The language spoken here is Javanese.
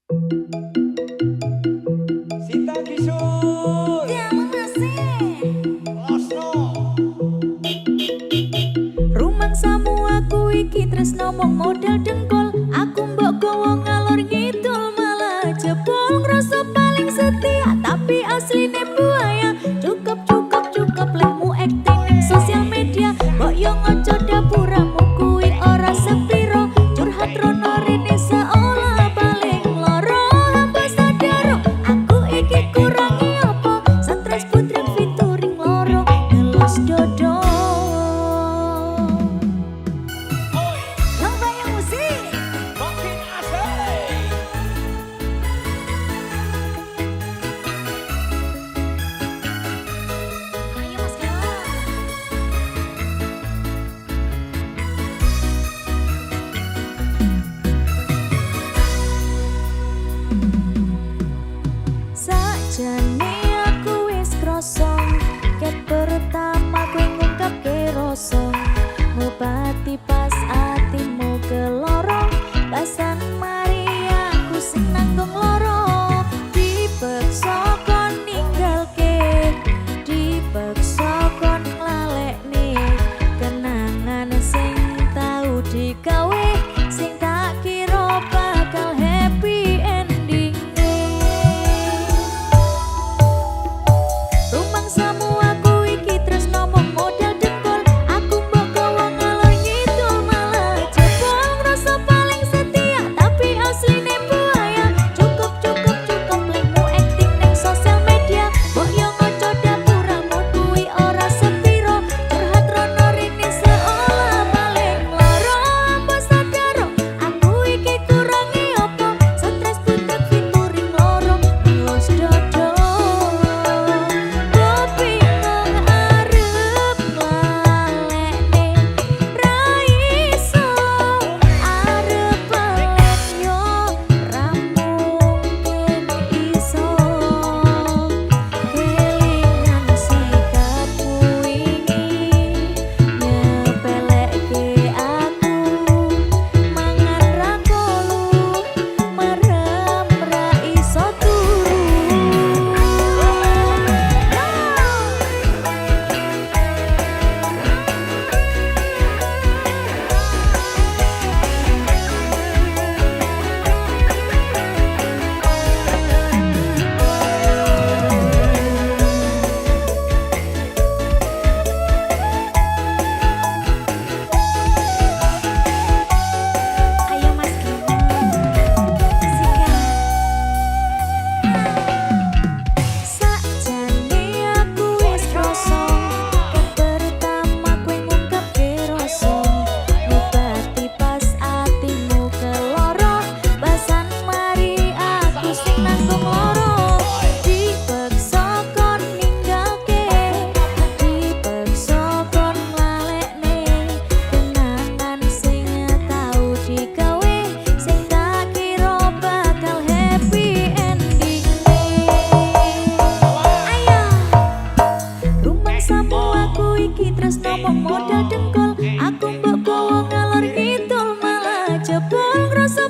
Sita Gisul Jalan masih Losno rumangsamu aku iki tresno mung modal dengkul. Aku mbok gowo ngalor ngidul malah jebol ngrasa paling setia tapi asline buaya. Cukup lemu acting ning sosial media. Mbok yo ngojo dapuramu kuwi ora sepiro. Curhat rono rene seolah paling loro. Apa sadar aku iki kurangi apa? Stres putri featuring loro ngelos dodo. Bayang musik makin asik. ayo Mas Dewa. Sajane aku wis krasa ket pertama kowe ngungkapke rasa ngobati pas atimu keloro basan mari aku sing nanggung loro dipeksa kon ninggalke dipeksa kon nglalekne kenangan sing tau digawe sing tak kira bakal happy ending. Rumangsamu aku iki tresno mung modal dengkul. Aku mbok gowo ngalor ngidul malah jebol ngrasa paling setia tapi asline buaya. Cukup lemu acting ning sosial media. Mbok yo ngoco dapuramu kuwi ora sepiro. Curhat rono rene seolah paling loro. Apa sadar aku iki kurangi apa? Stres butek featuring loro ngelos dodo. Ayo Mas Sakjane aku wis krasa ket pertama kowe ngungkapke rasa ngobati pas atimu keloro basan mari aku sing nanggung loro dipeksa kon ninggalke dipeksa kon nglalekne kenangan sing tau digawe sing tak kira bakal happy ending. Ayo rumangsamu aku iki tresno mung modal dengkul. Aku mbok gowo ngalor ngidul malah jebol ngrasa